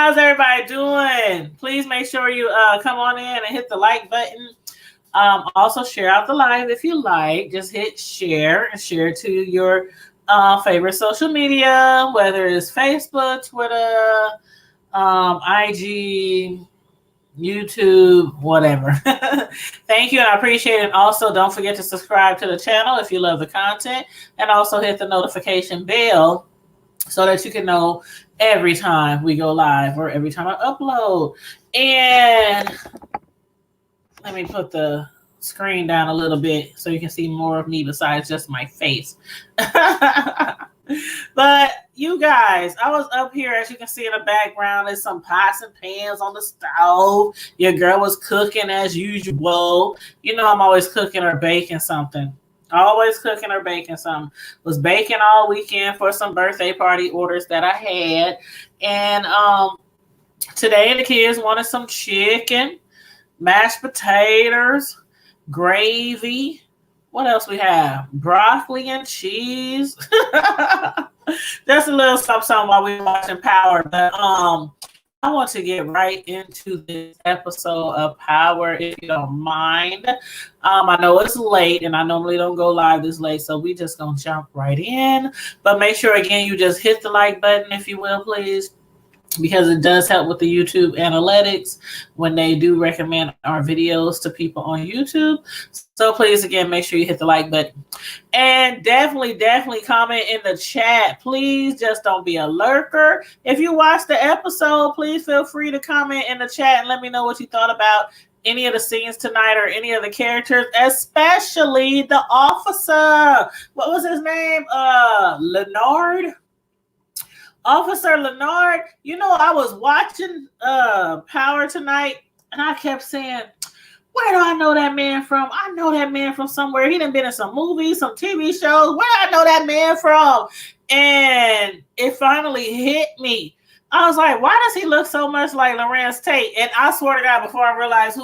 How's everybody doing? Please make sure you come on in and hit the like button. Also, share out the live if you like. Just hit share and share to your favorite social media, whether it's Facebook, Twitter, IG, YouTube, whatever. Thank you, and I appreciate it. Also, don't forget to subscribe to the channel if you love the content, and also hit the notification bell so that you can know every time we go live or every time I upload. And let me put the screen down a little bit so you can see more of me besides just my face. But you guys, I was up here, as you can see in the background, there's some pots and pans on the stove. Your girl was cooking as usual. You know I'm always cooking or baking something. Always cooking or baking something. Was baking all weekend for some birthday party orders that I had. And today the kids wanted some chicken, mashed potatoes, gravy. What else we have? Broccoli and cheese. Just a little something while we're watching Power. But I want to get right into this episode of Power, if you don't mind. I know it's late, and I normally don't go live this late, so we just gonna jump right in. But make sure, again, you just hit the like button, if you will, please, because it does help with the YouTube analytics when they do recommend our videos to people on YouTube. So please, again, make sure you hit the like button. And definitely comment in the chat. Please just don't be a lurker. If you watched the episode, please feel free to comment in the chat and let me know what you thought about any of the scenes tonight or any of the characters, especially the officer. What was his name? Leonard? Officer Leonard. You know, I was watching Power tonight, and I kept saying, where do I know that man from? I know that man from somewhere. He done been in some movies, some TV shows. Where do I know that man from? And it finally hit me. I was like, why does he look so much like Lorenz Tate? And I swear to God, before I realized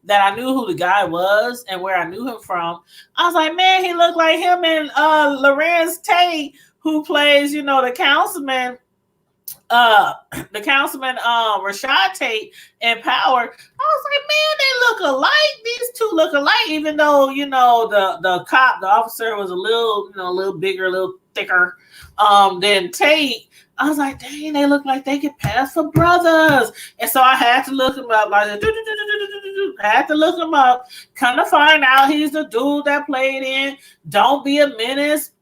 that I knew who the guy was and where I knew him from, I was like, man, he looked like him and Lorenz Tate, who plays, you know, the councilman Rashad Tate in Power. I was like, man, they look alike. These two look alike, even though, you know, the officer was a little bigger, a little thicker than Tate. I was like, dang, they look like they could pass for brothers. And so I had to look him up. I had to look him up. Come to find out, he's the dude that played in Don't Be a Menace.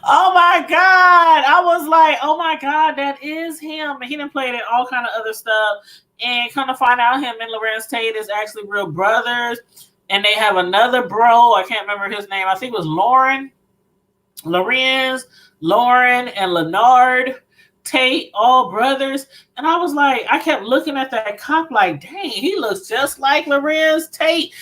Oh my God. I was like, oh my God, that is him. And he done played in all kind of other stuff. And come to find out, him and Lorenz Tate is actually real brothers. And they have another bro. I can't remember his name. I think it was Lorenz, Lauren, and Leonard Tate, all brothers. And I was like, I kept looking at that cop like, dang, he looks just like Lorenz Tate.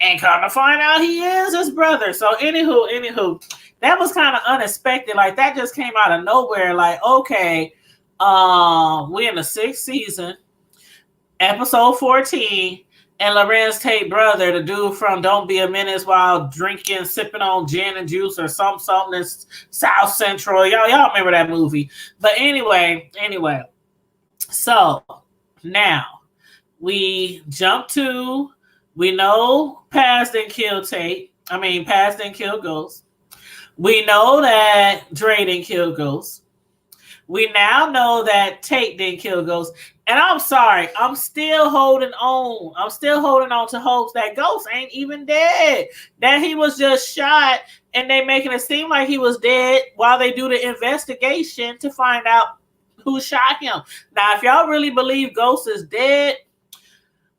And come to find out, he is his brother. So anywho, that was kind of unexpected. Like, that just came out of nowhere. Like, okay, we're in the 6th season, episode 14, and Lorenz Tate brother, the dude from Don't Be a Menace, while sipping on gin and juice or something in South Central. Y'all remember that movie. But anyway, so now we jump to, we know Paz didn't kill Ghost. We know that Dre didn't kill Ghost. We now know that Tate didn't kill Ghost. And I'm sorry, I'm still holding on. I'm still holding on to hopes that Ghost ain't even dead. That he was just shot and they making it seem like he was dead while they do the investigation to find out who shot him. Now, if y'all really believe Ghost is dead,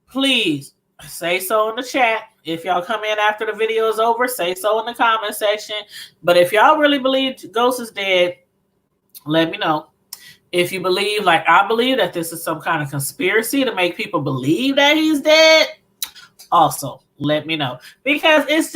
please say so in the chat. If y'all come in after the video is over, say so in the comment section. But if y'all really believe Ghost is dead, let me know. If you believe, like I believe, that this is some kind of conspiracy to make people believe that he's dead, also let me know. Because it's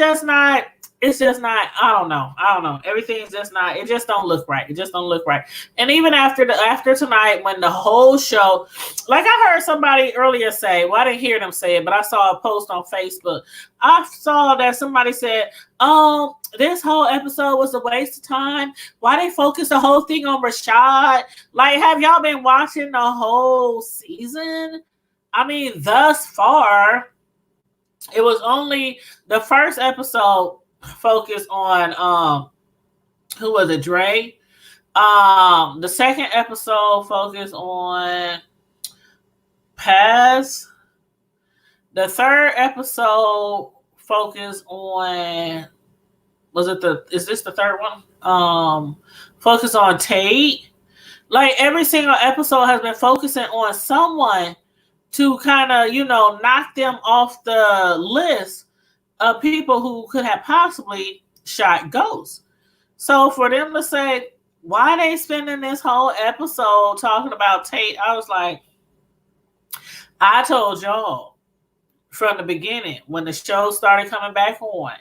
it's just not. I don't know. Everything's just not. It just don't look right. It just don't look right. And even after tonight, when the whole show, like I heard somebody earlier say, well, I didn't hear them say it, but I saw a post on Facebook. I saw that somebody said, this whole episode was a waste of time. Why they focus the whole thing on Rashad? Like, have y'all been watching the whole season? I mean, thus far, it was only the first episode focused on who was it, Dre? The second episode focused on Paz. The third episode focused on, is this the third one? Focused on Tate. Like, every single episode has been focusing on someone to kind of, knock them off the list of people who could have possibly shot Ghost. So for them to say, why they spending this whole episode talking about Tate, I was like, I told y'all from the beginning, when the show started coming back on,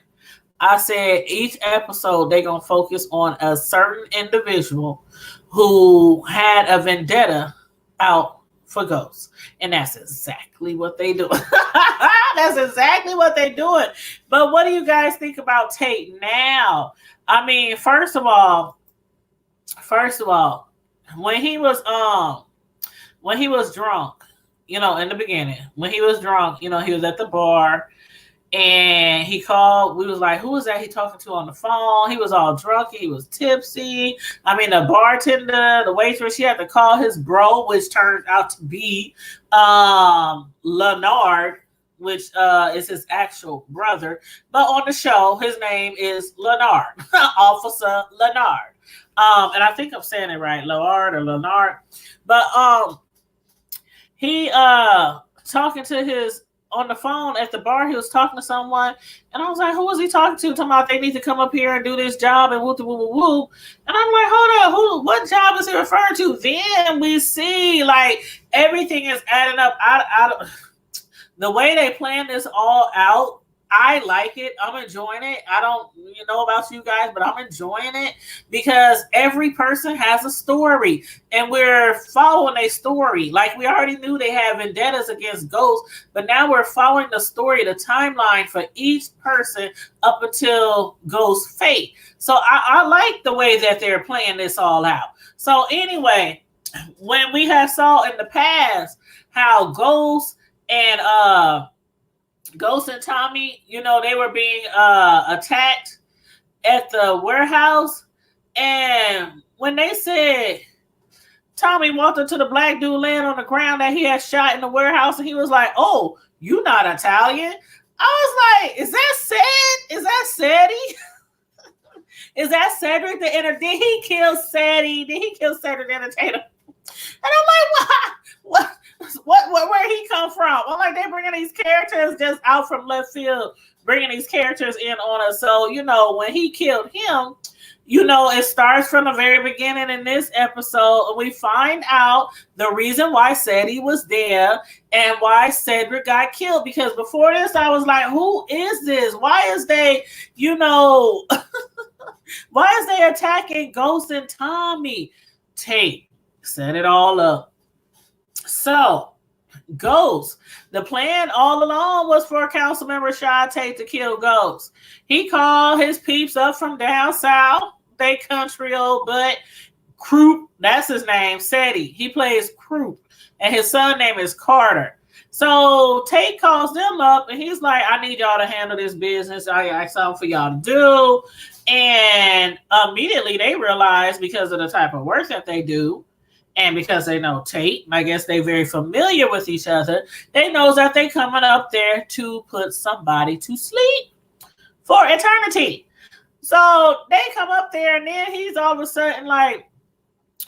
I said each episode they're going to focus on a certain individual who had a vendetta out for Ghosts. And that's exactly what they do. That's exactly what they're doing. But what do you guys think about Tate now? I mean, first of all, when he was drunk, in the beginning, when he was drunk, he was at the bar and he called. We was like, who was that he talking to on the phone? He was all drunk. He was tipsy. I mean, the bartender, the waitress, she had to call his bro, which turned out to be Leonard, which is his actual brother. But on the show, his name is Leonard, Officer Leonard. And I think I'm saying it right, Leonard. But he talking to his on the phone at the bar, he was talking to someone, and I was like, who was he talking to? Talking about they need to come up here and do this job and whoop, whoop, whoop, whoop. And I'm like, hold up, what job is he referring to? Then we see, like, everything is adding up. The way they plan this all out, I like it. I'm enjoying it. I don't know about you guys, but I'm enjoying it because every person has a story and we're following a story. Like, we already knew they had vendettas against Ghosts, but now we're following the story, the timeline for each person up until Ghost's fate. So I like the way that they're playing this all out. So anyway, when we have saw in the past how Ghost and Tommy, they were being attacked at the warehouse. And when they said Tommy walked up to the black dude laying on the ground that he had shot in the warehouse, and he was like, oh, you not Italian? I was like, is that Sid? Is that Sadie? Is that Cedric the Entertainer? Did he kill Sadie? Did he kill Cedric the Entertainer? And I'm like, what, where he come from? I'm like, they bringing these characters just out from left field, bringing these characters in on us. So, when he killed him, it starts from the very beginning in this episode. And we find out the reason why Sadie was there and why Cedric got killed. Because before this, I was like, who is this? Why is they, why is they attacking Ghost and Tommy? Tate set it all up. So, Ghost, the plan all along was for Councilmember Rashad Tate to kill Ghost. He called his peeps up from down south, they country old butt. Croup, that's his name, Sadie. He plays Croup, and his son name is Carter. So Tate calls them up, and he's like, I need y'all to handle this business. I got something for y'all to do. And immediately they realize, because of the type of work that they do, and because they know Tate, I guess they're very familiar with each other, they know that they coming up there to put somebody to sleep for eternity. So they come up there, and then he's all of a sudden like,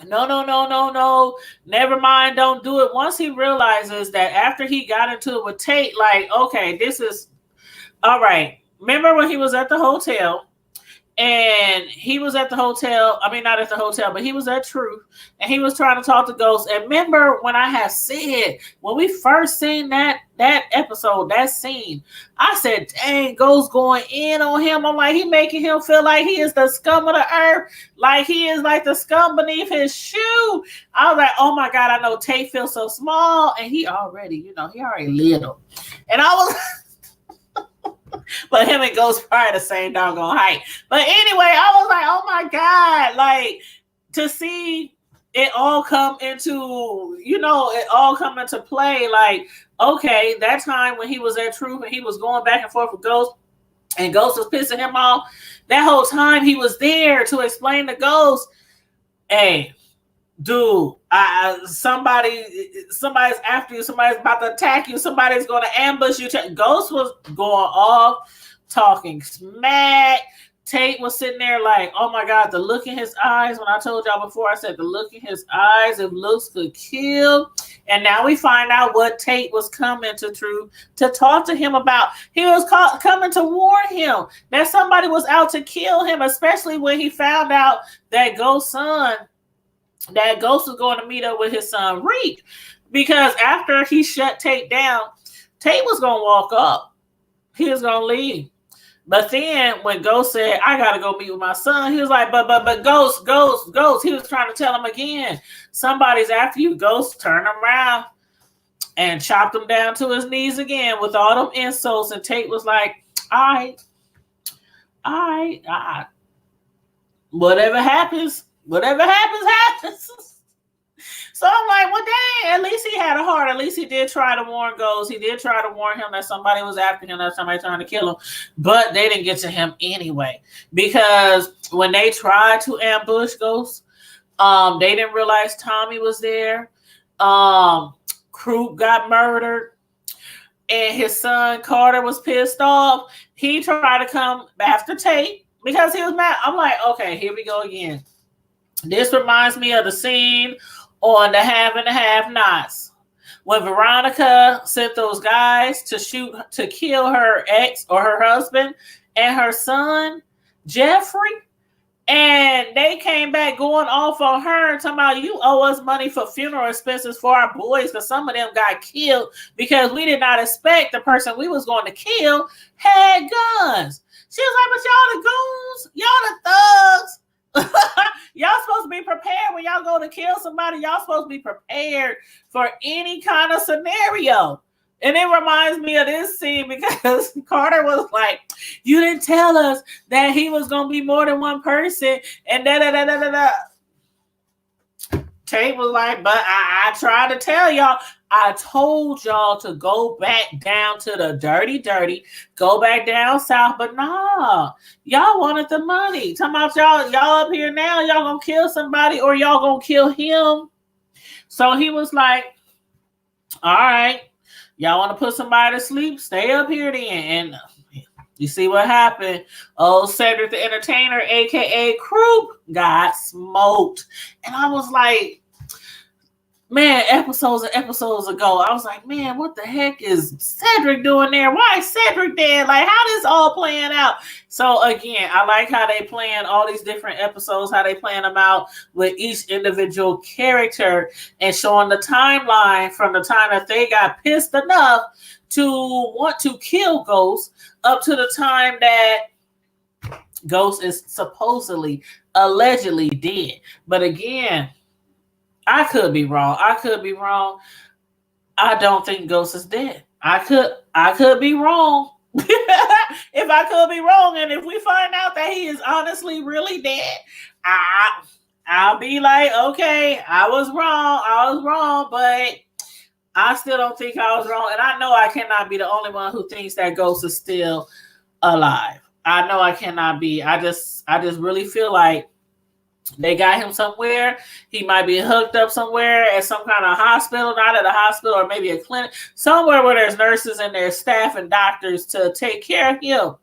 no, never mind, don't do it. Once he realizes that after he got into it with Tate, like, okay, this is all right. Remember when he was at the hotel And he was at the hotel. I mean, not at the hotel, but he was at Truth, and he was trying to talk to Ghost. And remember when I had said, when we first seen that episode, that scene, I said, dang, Ghost going in on him. I'm like, he making him feel like he is the scum of the earth, like he is like the scum beneath his shoe. I was like, oh my God, I know Tate feels so small, and he already little. And I was but him and Ghost probably the same doggone height. But anyway, I was like, oh my God, like to see it all come into, it all come into play. Like, okay, that time when he was at Truth and he was going back and forth with Ghost and Ghost was pissing him off, that whole time he was there to explain to Ghost, hey, dude, somebody's after you, somebody's about to attack you, somebody's going to ambush you. Ghost was going off, talking smack. Tate was sitting there like, oh my God, the look in his eyes. When I told y'all before, I said the look in his eyes, if looks could kill. And now we find out what Tate was coming to Truth to talk to him about. He was coming to warn him that somebody was out to kill him, especially when he found out that Ghost was going to meet up with his son Reek, because after he shut Tate down, Tate was going to walk up. He was going to leave. But then when Ghost said, I got to go meet with my son, he was like, but Ghost. He was trying to tell him again, somebody's after you. Ghost turned around and chopped him down to his knees again with all them insults. And Tate was like, all right. Whatever happens, happens. So I'm like, well, dang, at least he had a heart. At least he did try to warn Ghost. He did try to warn him that somebody was after him, that somebody trying to kill him. But they didn't get to him anyway. Because when they tried to ambush Ghost, they didn't realize Tommy was there. Croup got murdered. And his son Carter was pissed off. He tried to come after Tate because he was mad. I'm like, okay, here we go again. This reminds me of the scene on The Have and the Have-Nots when Veronica sent those guys to kill her ex or her husband and her son, Jeffrey. And they came back going off on her and talking about, you owe us money for funeral expenses for our boys because some of them got killed because we did not expect the person we was going to kill had guns. She was like, but y'all the goons, y'all the thugs. Y'all supposed to be prepared when y'all go to kill somebody. Y'all supposed to be prepared for any kind of scenario. And it reminds me of this scene because Carter was like, you didn't tell us that he was going to be more than one person. And da-da-da-da-da-da. Tate was like, but I tried to tell y'all. I told y'all to go back down to the dirty, go back down south. But nah, y'all wanted the money. Talking about y'all up here now, y'all going to kill somebody or y'all going to kill him. So he was like, all right. Y'all want to put somebody to sleep? Stay up here then. And you see what happened? Oh, Cedric the Entertainer, a.k.a. Croup, got smoked. And I was like, man, episodes and episodes ago, I was like, man, what the heck is Cedric doing there? Why is Cedric there? Like, how this all playing out? So, again, I like how they plan all these different episodes, how they plan them out with each individual character and showing the timeline from the time that they got pissed enough to want to kill Ghost up to the time that Ghost is supposedly, allegedly dead. But again, I could be wrong. I don't think Ghost is dead. I could be wrong. If I could be wrong, and if we find out that he is honestly really dead, I'll be like, okay, I was wrong, but I still don't think I was wrong. And I know I cannot be the only one who thinks that Ghost is still alive. I know I cannot be. I just really feel like they got him somewhere. He might be hooked up somewhere at some kind of hospital, not at a hospital or maybe a clinic, somewhere where there's nurses and there's staff and doctors to take care of him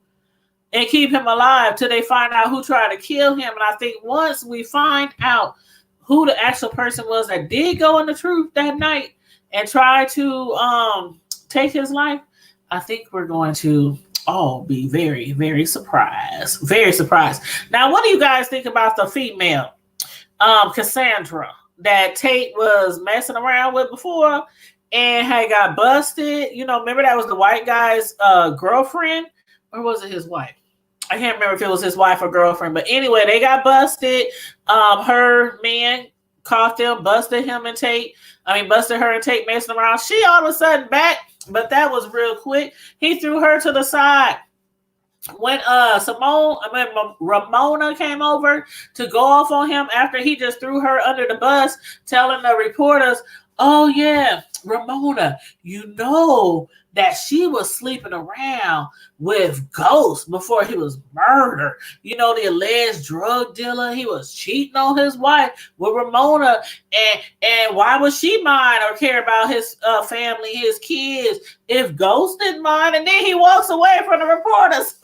and keep him alive till they find out who tried to kill him. And I think once we find out who the actual person was that did go in the Truth that night and try to take his life, I think we're going to Oh, be very, very surprised. Very surprised. Now, what do you guys think about the female, Cassandra, that Tate was messing around with before and had got busted? You know, remember that was the white guy's girlfriend, or was it his wife? I can't remember if it was his wife or girlfriend, but anyway, they got busted. Her man caught them, busted him and Tate. I mean, busted her and Tate messing around. She all of a sudden back, but that was real quick. He threw her to the side. When Ramona came over to go off on him after he just threw her under the bus, telling the reporters, "Oh yeah, Ramona, you know that she was sleeping around with Ghost before he was murdered. You know, the alleged drug dealer, he was cheating on his wife with Ramona, and why would she mind or care about his family, his kids, if Ghost didn't mind?" And then he walks away from the reporters.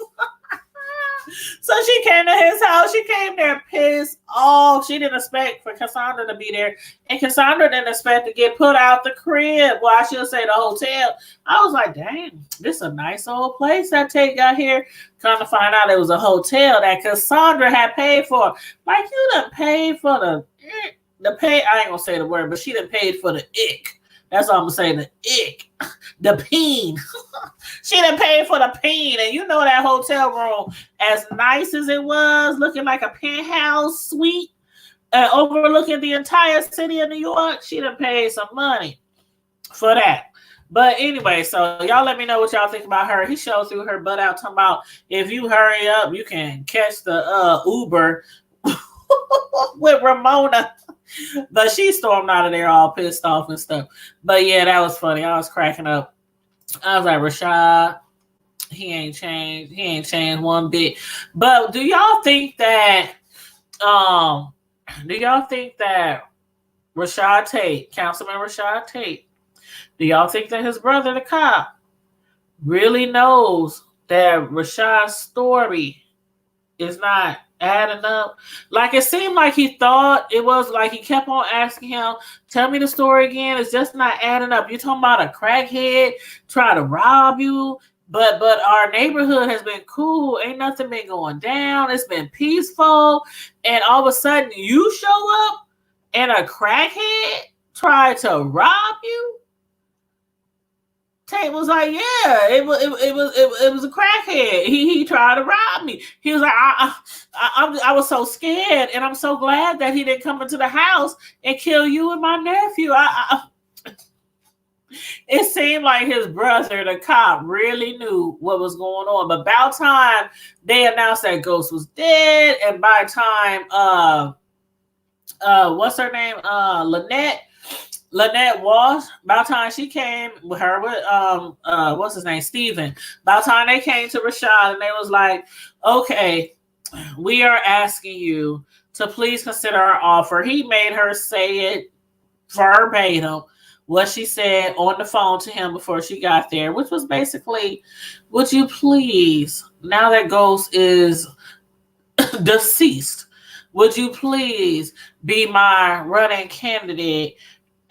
So she came to his house. She came there pissed off. She didn't expect for Cassandra to be there. And Cassandra didn't expect to get put out the crib. Well, I should say the hotel. I was like, dang, this is a nice old place that Tate got here. Come to find out it was a hotel that Cassandra had paid for. Like, you done paid for the pay. I ain't going to say the word, but she done paid for the ick. That's all I'm going to say, the ick. The peen. She done paid for the peen. And you know that hotel room, as nice as it was, looking like a penthouse suite, overlooking the entire city of New York, she done paid some money for that. But anyway, so y'all let me know what y'all think about her. He showed through her butt out talking about, if you hurry up, you can catch the Uber with Ramona. But she stormed out of there all pissed off and stuff. But yeah, that was funny. I was cracking up. I was like, Rashad, he ain't changed. He ain't changed one bit. But do y'all think that Rashad Tate, Councilman Rashad Tate, do y'all think that his brother, the cop, really knows that Rashad's story is not adding up? Like, it seemed like he thought it was, like he kept on asking him, tell me the story again. It's just not adding up. You're talking about a crackhead try to rob you, but our neighborhood has been cool. Ain't nothing been going down. It's been peaceful. And all of a sudden you show up and a crackhead tried to rob you? Tate was like, yeah, it was a crackhead. He tried to rob me. He was like, I was so scared, and I'm so glad that he didn't come into the house and kill you and my nephew. It seemed like his brother, the cop, really knew what was going on. But about time they announced that Ghost was dead, and by time what's her name? Lynette Walsh, by the time she came with her with what's his name, Steven, by the time they came to Rashad and they was like, okay, we are asking you to please consider our offer. He made her say it verbatim, what she said on the phone to him before she got there, which was basically, would you please, now that Ghost is deceased, would you please be my running candidate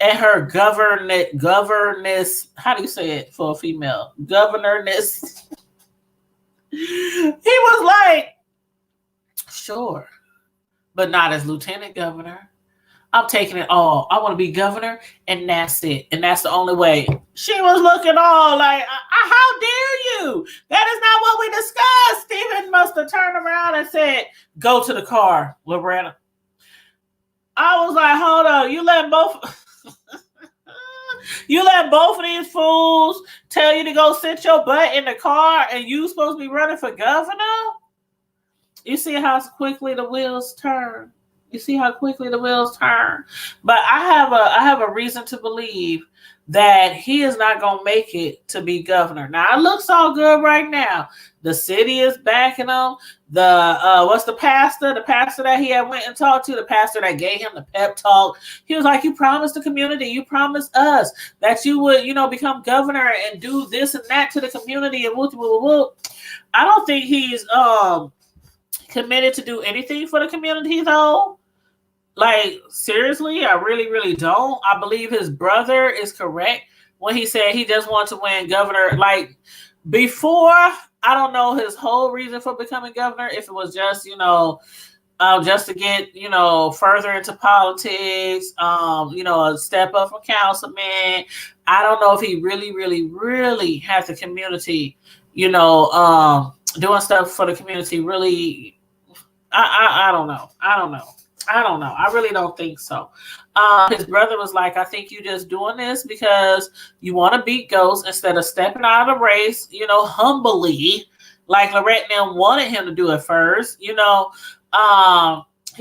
and her governess, how do you say it for a female? Governorness. He was like, sure, but not as lieutenant governor. I'm taking it all. I want to be governor, and that's it. And that's the only way. She was looking all like, how dare you? That is not what we discussed. Stephen must have turned around and said, go to the car, Loretta. I was like, hold on. You let both of these fools tell you to go sit your butt in the car, and you supposed to be running for governor? You see how quickly the wheels turn. But I have a reason to believe that he is not going to make it to be governor. Now, it looks all good right now. The city is backing him. What's the pastor? The pastor that he had went and talked to, the pastor that gave him the pep talk. He was like, you promised the community, you promised us that you would, become governor and do this and that to the community and whoop, whoop, whoop. I don't think he's committed to do anything for the community, though. Like, seriously, I really, really don't. I believe his brother is correct when he said he just wants to win governor. Like, Before, I don't know his whole reason for becoming governor. If it was just, just to get, further into politics, a step up from councilman. I don't know if he really, really, really has the community, doing stuff for the community. Really, I don't know. I really don't think so. His brother was like, I think you just doing this because you want to beat Ghost instead of stepping out of the race, humbly, like Lorette and them wanted him to do at first, he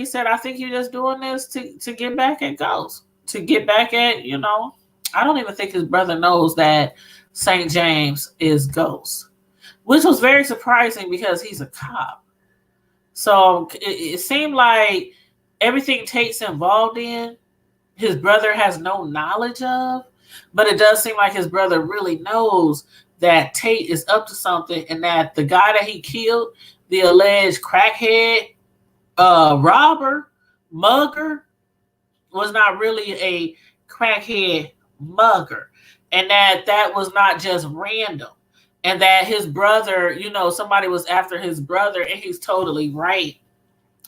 said, I think you're just doing this to get back at Ghost, to get back at, I don't even think his brother knows that St. James is Ghost, which was very surprising because he's a cop. So it seemed like everything Tate's involved in, his brother has no knowledge of, but it does seem like his brother really knows that Tate is up to something and that the guy that he killed, the alleged crackhead, robber, mugger, was not really a crackhead mugger, and that was not just random, and that his brother, somebody was after his brother, and he's totally right.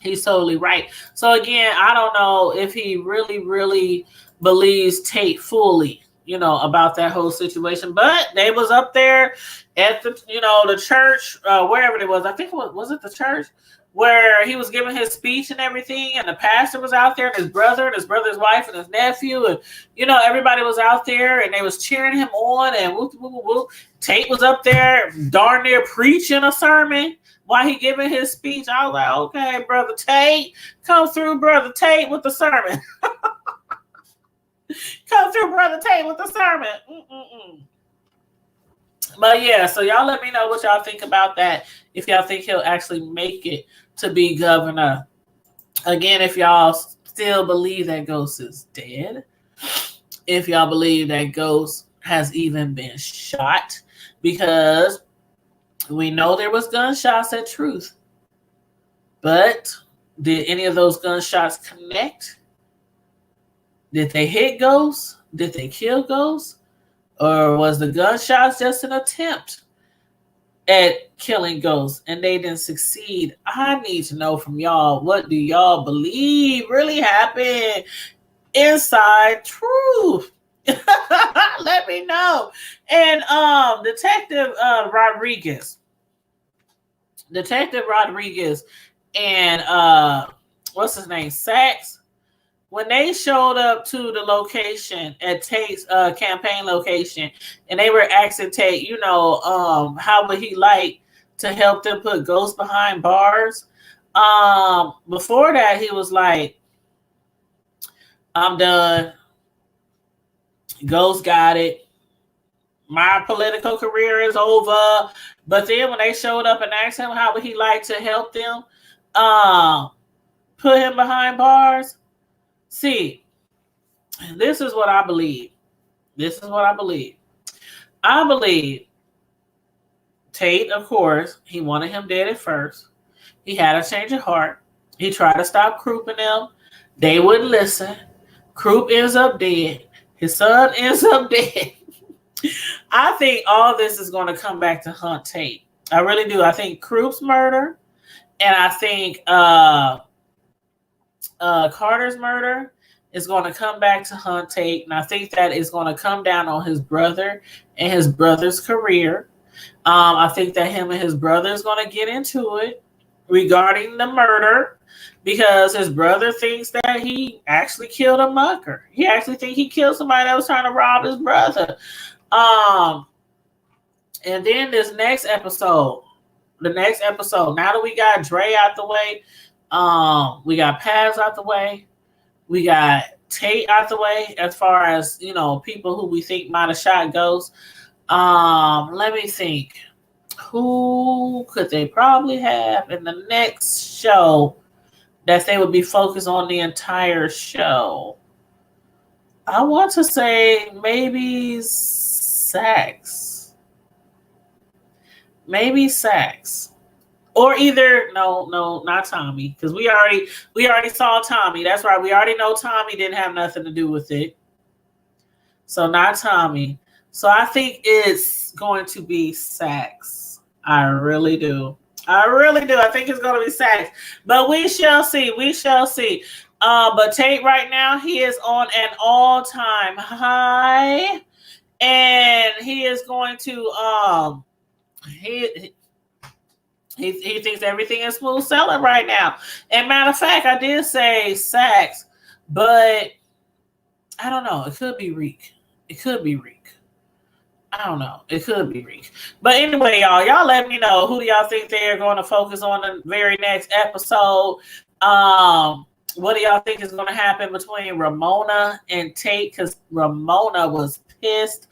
He's totally right. So again, I don't know if he really, really believes Tate fully, about that whole situation. But they was up there at the, the church, wherever it was. I think was it the church where he was giving his speech and everything, and the pastor was out there, and his brother's wife, and his nephew, and everybody was out there, and they was cheering him on, and whoop, whoop, whoop. Tate was up there, darn near preaching a sermon while he giving his speech. I was like, okay, Brother Tate, come through, Brother Tate, with the sermon. Come through, Brother Tate, with the sermon. But yeah, so y'all let me know what y'all think about that. If y'all think he'll actually make it to be governor. Again, if y'all still believe that Ghost is dead. If y'all believe that Ghost has even been shot. Because we know there was gunshots at Truth. But did any of those gunshots connect? Did they hit Ghost? Did they kill Ghost? Or was the gunshots just an attempt at killing Ghost and they didn't succeed? I need to know from y'all, what do y'all believe really happened inside Truth? Let me know. And Detective Rodriguez and what's his name, Sachs, when they showed up to the location at Tate's campaign location, and they were asking Tate, how would he like to help them put Ghost behind bars? Before that, he was like, I'm done. Ghost got it. My political career is over. But then when they showed up and asked him how would he like to help them put him behind bars, see, this is what I believe. I believe Tate, of course, he wanted him dead at first. He had a change of heart. He tried to stop Croup and them. They wouldn't listen. Croup ends up dead. His son ends up dead. I think all this is going to come back to hunt Tate. I really do. I think Croup's murder, and I think Carter's murder is going to come back to hunt Tate, and I think that is going to come down on his brother and his brother's career. I think that him and his brother is going to get into it regarding the murder, because his brother thinks that he actually killed a mucker. He actually thinks he killed somebody that was trying to rob his brother. And then this next episode, now that we got Dre out the way, we got Paz out the way, we got Tate out the way, as far as, people who we think might have shot Ghost. Let me think. Who could they probably have in the next show that they would be focused on the entire show? I want to say maybe Sax. Or either no, not Tommy, because we already saw Tommy. That's right. We already know Tommy didn't have nothing to do with it. So not Tommy. So I think it's going to be sex. I really do. I really do. I think it's going to be sex. But we shall see. We shall see. But Tate right now, he is on an all-time high. And he is going to he he thinks everything is smooth selling right now. And matter of fact, I did say sex, but I don't know. It could be Reek. It could be Reek. I don't know. It could be Reek. But anyway, y'all let me know, who do y'all think they're going to focus on the very next episode. What do y'all think is going to happen between Ramona and Tate? Because Ramona was pissed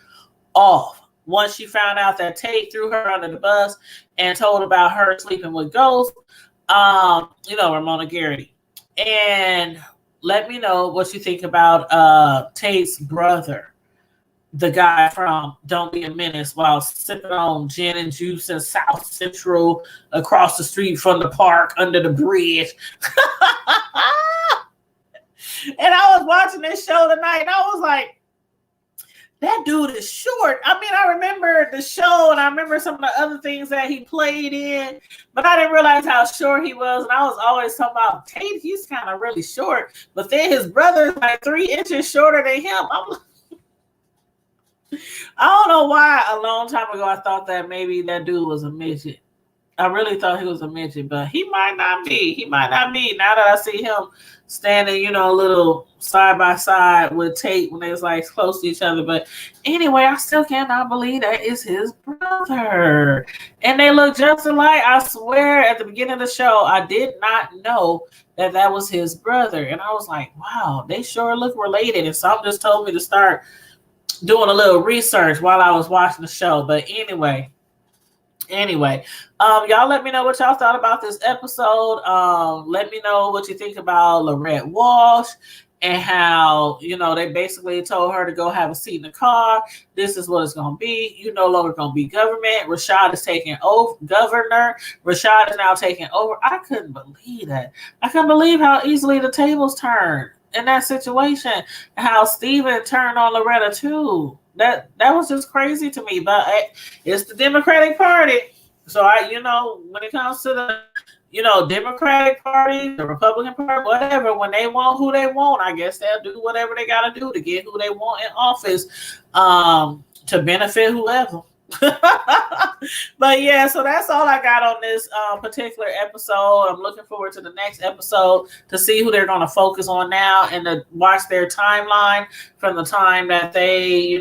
off once she found out that Tate threw her under the bus and told about her sleeping with ghosts. Ramona Garrity. And let me know what you think about Tate's brother, the guy from Don't Be a Menace, while sipping on gin and juice in South Central across the street from the park under the bridge. And I was watching this show tonight and I was like, that dude is short. I mean, I remember the show and I remember some of the other things that he played in, but I didn't realize how short he was. And I was always talking about Tate, he's kind of really short, but then his brother is like 3 inches shorter than him. I don't know why a long time ago I thought that maybe that dude was a midget. I really thought he was a midget, but he might not be. He might not be. Now that I see him standing, a little side by side with Tate when they was like close to each other. But anyway, I still cannot believe that is his brother. And they look just alike. I swear at the beginning of the show, I did not know that was his brother. And I was like, wow, they sure look related. And something just told me to start doing a little research while I was watching the show. But anyway, y'all let me know what y'all thought about this episode. Let me know what you think about Lorette Walsh and how, they basically told her to go have a seat in the car. This is what it's going to be. You no longer going to be government. Rashad is taking over. Governor Rashad is now taking over. I couldn't believe that. I couldn't believe how easily the tables turned in that situation. How Steven turned on Loretta too. That was just crazy to me. But it's the Democratic Party. So when it comes to the Democratic Party, the Republican Party, whatever, when they want who they want, I guess they'll do whatever they got to do to get who they want in office, to benefit whoever. But yeah, so that's all I got on this particular episode. I'm looking forward to the next episode to see who they're going to focus on now and to watch their timeline from the time that they,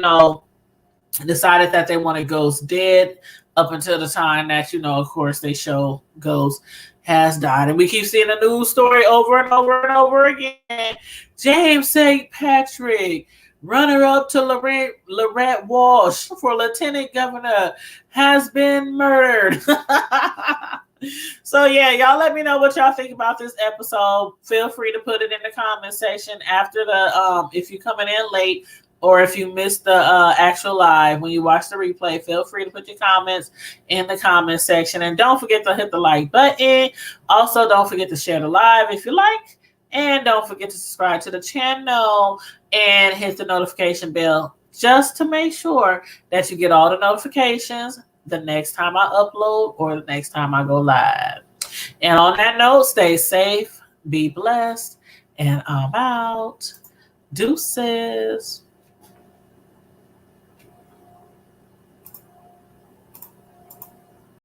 decided that they wanted Ghost dead up until the time that, of course, they show Ghost has died. And we keep seeing a news story over and over and over again. James St. Patrick, runner-up to Lorette Walsh for lieutenant governor, has been murdered. So yeah, y'all let me know what y'all think about this episode. Feel free to put it in the comment section after the if you're coming in late or if you missed the actual live when you watch the replay. Feel free to put your comments in the comment section, and don't forget to hit the like button. Also, don't forget to share the live if you like. And don't forget to subscribe to the channel and hit the notification bell just to make sure that you get all the notifications the next time I upload or the next time I go live. And on that note, stay safe, be blessed, and I'm out. Deuces.